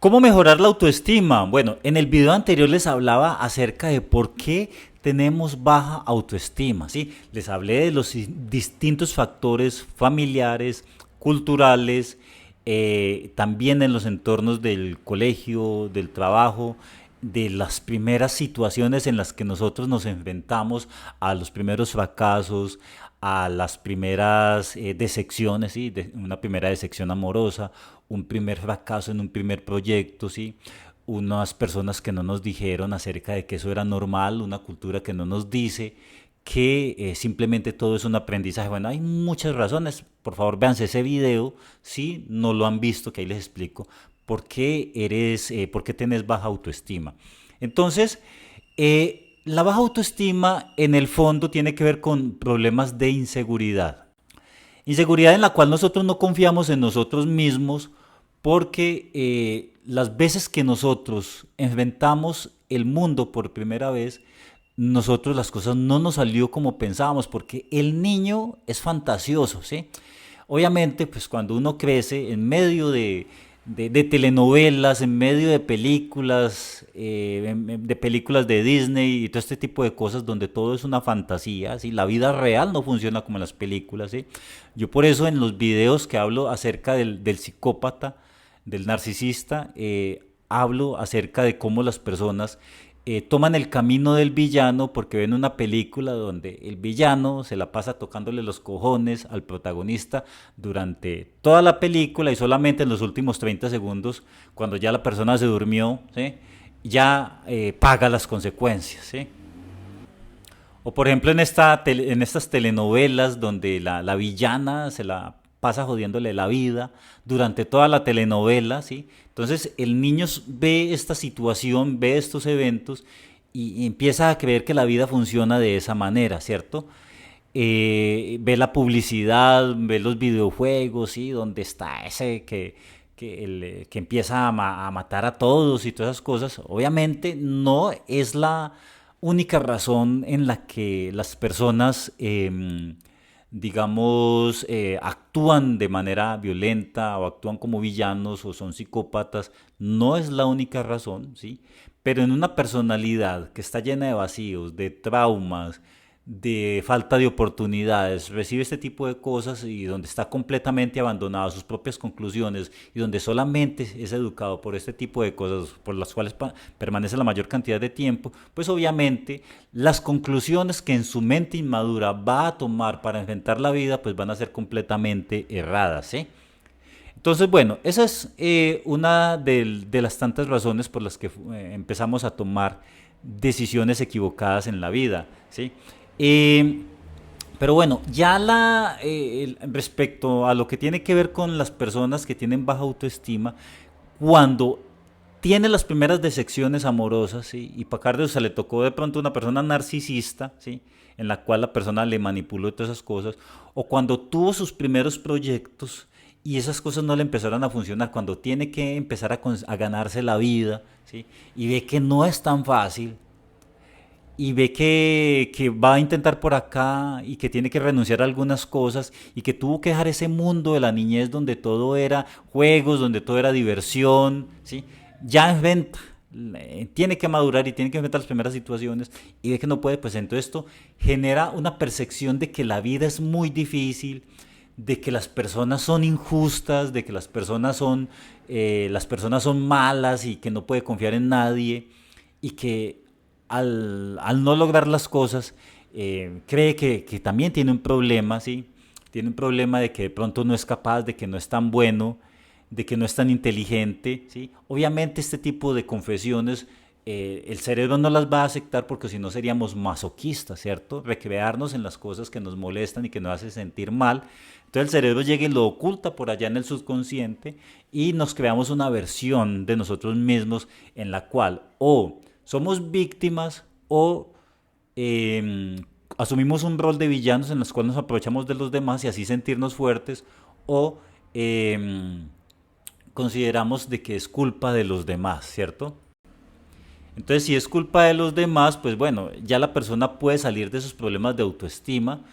¿Cómo mejorar la autoestima? Bueno, en el video anterior les hablaba acerca de por qué tenemos baja autoestima, ¿sí? Les hablé de los distintos factores familiares, culturales, también en los entornos del colegio, del trabajo, de las primeras situaciones en las que nosotros nos enfrentamos a los primeros fracasos, a las primeras decepciones, ¿sí? Una primera decepción amorosa, un primer fracaso en un primer proyecto, ¿sí? Unas personas que no nos dijeron acerca de que eso era normal, una cultura que no nos dice que simplemente todo es un aprendizaje. Bueno, hay muchas razones. Por favor, véanse ese video si no lo han visto, que ahí les explico por qué tenés baja autoestima. Entonces, la baja autoestima en el fondo tiene que ver con problemas de inseguridad. Inseguridad en la cual nosotros no confiamos en nosotros mismos porque las veces que nosotros enfrentamos el mundo por primera vez, nosotros las cosas no nos salió como pensábamos, porque el niño es fantasioso, ¿sí? Obviamente, pues cuando uno crece en medio de telenovelas, en medio de películas, de películas de Disney y todo este tipo de cosas donde todo es una fantasía, ¿sí? La vida real no funciona como en las películas, ¿sí? Yo por eso en los videos que hablo acerca del psicópata, del narcisista, hablo acerca de cómo las personas toman el camino del villano porque ven una película donde el villano se la pasa tocándole los cojones al protagonista durante toda la película y solamente en los últimos 30 segundos, cuando ya la persona se durmió, ¿sí? Ya paga las consecuencias, ¿sí? O por ejemplo en estas telenovelas donde la villana se la pasa jodiéndole la vida durante toda la telenovela, ¿sí? Entonces el niño ve esta situación, ve estos eventos y empieza a creer que la vida funciona de esa manera, ¿cierto? Ve la publicidad, ve los videojuegos, ¿sí? Donde está ese que empieza a matar a todos y todas esas cosas. Obviamente no es la única razón en la que las personas, digamos, actúan de manera violenta o actúan como villanos o son psicópatas. No es la única razón, ¿sí? Pero en una personalidad que está llena de vacíos, de traumas, de falta de oportunidades, recibe este tipo de cosas y donde está completamente abandonado a sus propias conclusiones y donde solamente es educado por este tipo de cosas por las cuales permanece la mayor cantidad de tiempo, pues obviamente las conclusiones que en su mente inmadura va a tomar para enfrentar la vida pues van a ser completamente erradas, ¿sí? Entonces, bueno, esa es una de las tantas razones por las que empezamos a tomar decisiones equivocadas en la vida, ¿sí? Eh, pero bueno, respecto a lo que tiene que ver con las personas que tienen baja autoestima, cuando tiene las primeras decepciones amorosas, ¿sí? Y Pacardo, o sea, le tocó de pronto una persona narcisista, ¿sí? En la cual la persona le manipuló y todas esas cosas, o cuando tuvo sus primeros proyectos y esas cosas no le empezaron a funcionar, cuando tiene que empezar a ganarse la vida, ¿sí? Y ve que no es tan fácil, y ve que va a intentar por acá y que tiene que renunciar a algunas cosas y que tuvo que dejar ese mundo de la niñez donde todo era juegos, donde todo era diversión, ¿sí? Ya enfrenta, tiene que madurar y tiene que enfrentar las primeras situaciones y ve que no puede, pues entonces esto genera una percepción de que la vida es muy difícil, de que las personas son injustas, de que las personas son malas y que no puede confiar en nadie y que al no lograr las cosas, cree que también tiene un problema, ¿sí? Tiene un problema de que de pronto no es capaz, de que no es tan bueno, de que no es tan inteligente, ¿sí? Obviamente este tipo de confesiones el cerebro no las va a aceptar porque si no seríamos masoquistas, ¿cierto? Recrearnos en las cosas que nos molestan y que nos hacen sentir mal. Entonces el cerebro llega y lo oculta por allá en el subconsciente y nos creamos una versión de nosotros mismos en la cual o somos víctimas o eh, asumimos un rol de villanos en los cuales nos aprovechamos de los demás y así sentirnos fuertes o eh, consideramos de que es culpa de los demás, ¿cierto? Entonces, si es culpa de los demás, pues bueno, ya la persona puede salir de esos problemas de autoestima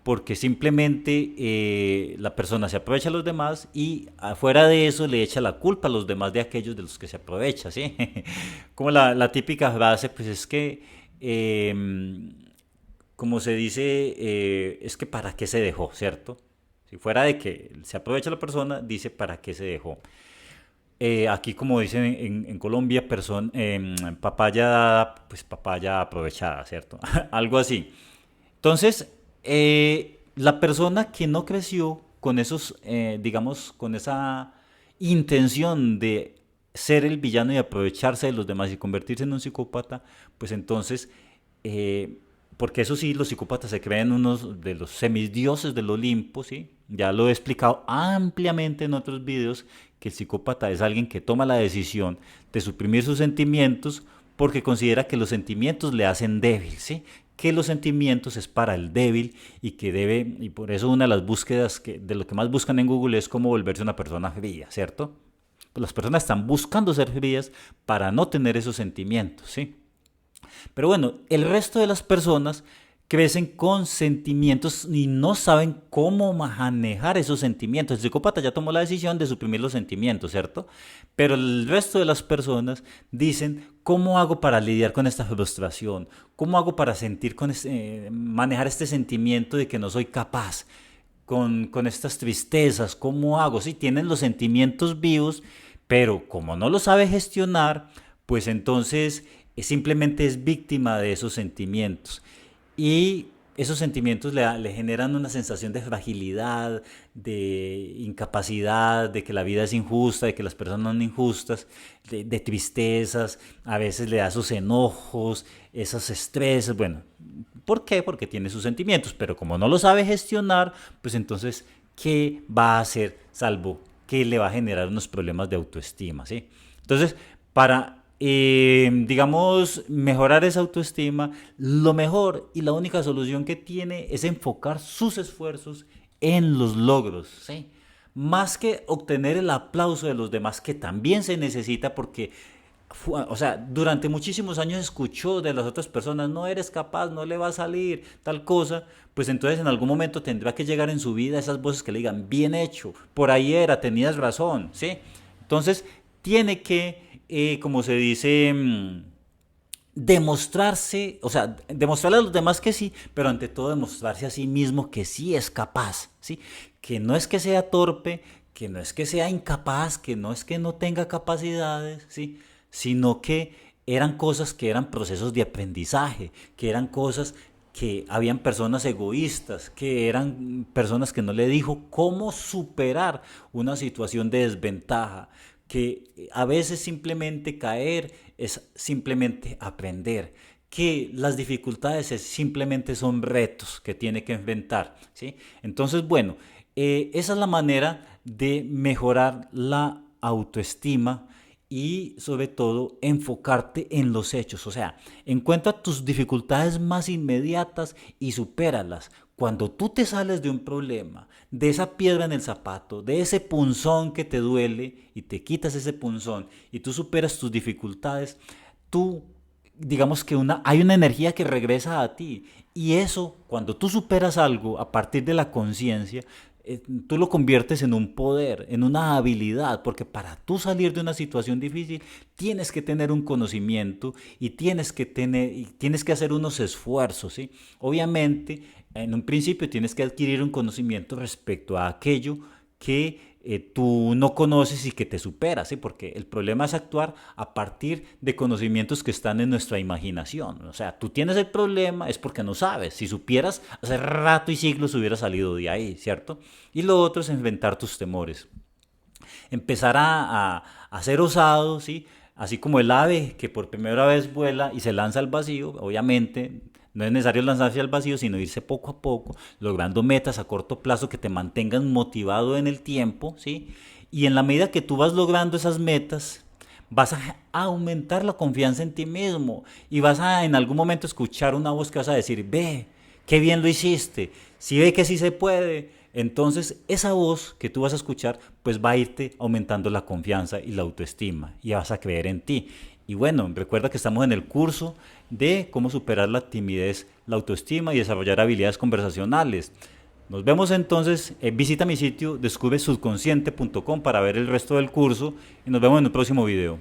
porque simplemente la persona se aprovecha a los demás y afuera de eso le echa la culpa a los demás de aquellos de los que se aprovecha, ¿sí? Como la típica frase, pues es que, como se dice, es que para qué se dejó, ¿cierto? Si fuera de que se aprovecha la persona, dice para qué se dejó. Aquí, como dicen en Colombia, papaya dada, pues papaya aprovechada, ¿cierto? Algo así. Entonces, la persona que no creció con esos, digamos, con esa intención de ser el villano y aprovecharse de los demás y convertirse en un psicópata, pues entonces, eh, porque eso sí, los psicópatas se creen unos de los semidioses del Olimpo, ¿sí? Ya lo he explicado ampliamente en otros videos, que el psicópata es alguien que toma la decisión de suprimir sus sentimientos porque considera que los sentimientos le hacen débil, ¿sí? Que los sentimientos es para el débil y que debe, y por eso una de las búsquedas de lo que más buscan en Google es cómo volverse una persona fría, ¿cierto? Pues las personas están buscando ser frías para no tener esos sentimientos, ¿sí? Pero bueno, el resto de las personas crecen con sentimientos y no saben cómo manejar esos sentimientos. El psicópata ya tomó la decisión de suprimir los sentimientos, ¿cierto? Pero el resto de las personas dicen, ¿cómo hago para lidiar con esta frustración? ¿Cómo hago para manejar este sentimiento de que no soy capaz? Con estas tristezas, ¿cómo hago? Sí, tienen los sentimientos vivos, pero como no lo sabe gestionar, pues entonces simplemente es víctima de esos sentimientos. Y esos sentimientos le generan una sensación de fragilidad, de incapacidad, de que la vida es injusta, de que las personas son injustas, de tristezas, a veces le da esos enojos, esos estreses, bueno, ¿por qué? Porque tiene sus sentimientos, pero como no lo sabe gestionar, pues entonces, ¿qué va a hacer salvo que le va a generar unos problemas de autoestima, ¿sí? Entonces, para, digamos, mejorar esa autoestima, lo mejor y la única solución que tiene es enfocar sus esfuerzos en los logros, ¿sí? Más que obtener el aplauso de los demás, que también se necesita porque o sea, durante muchísimos años escuchó de las otras personas, no eres capaz, no le va a salir, tal cosa, pues entonces en algún momento tendrá que llegar en su vida esas voces que le digan, bien hecho, por ahí era, tenías razón, ¿sí? Entonces tiene que, como se dice, demostrarse, o sea, demostrarle a los demás que sí, pero ante todo demostrarse a sí mismo que sí es capaz, ¿sí? Que no es que sea torpe, que no es que sea incapaz, que no es que no tenga capacidades, ¿sí? Sino que eran cosas que eran procesos de aprendizaje, que eran cosas que habían personas egoístas, que eran personas que no le dijo cómo superar una situación de desventaja, que a veces simplemente caer es simplemente aprender, que las dificultades simplemente son retos que tiene que enfrentar, ¿sí? Entonces, bueno, esa es la manera de mejorar la autoestima y sobre todo enfocarte en los hechos, o sea, encuentra tus dificultades más inmediatas y supéralas. Cuando tú te sales de un problema, de esa piedra en el zapato, de ese punzón que te duele y te quitas ese punzón y tú superas tus dificultades, tú digamos que hay una energía que regresa a ti y eso, cuando tú superas algo a partir de la conciencia, tú lo conviertes en un poder, en una habilidad, porque para tú salir de una situación difícil tienes que tener un conocimiento y tienes que hacer unos esfuerzos, ¿sí? Obviamente, en un principio tienes que adquirir un conocimiento respecto a aquello que tú no conoces y que te supera, ¿sí? Porque el problema es actuar a partir de conocimientos que están en nuestra imaginación. O sea, tú tienes el problema es porque no sabes. Si supieras, hace rato y siglos hubieras salido de ahí, ¿cierto? Y lo otro es inventar tus temores. Empezar a ser osado, ¿sí? Así como el ave que por primera vez vuela y se lanza al vacío, obviamente no es necesario lanzarse al vacío, sino irse poco a poco, logrando metas a corto plazo que te mantengan motivado en el tiempo, ¿sí? Y en la medida que tú vas logrando esas metas, vas a aumentar la confianza en ti mismo y vas a en algún momento escuchar una voz que vas a decir, ve, qué bien lo hiciste, si ve que sí se puede, entonces esa voz que tú vas a escuchar pues va a irte aumentando la confianza y la autoestima y vas a creer en ti. Y bueno, recuerda que estamos en el curso de cómo superar la timidez, la autoestima y desarrollar habilidades conversacionales. Nos vemos entonces, visita mi sitio descubresubconsciente.com para ver el resto del curso y nos vemos en el próximo video.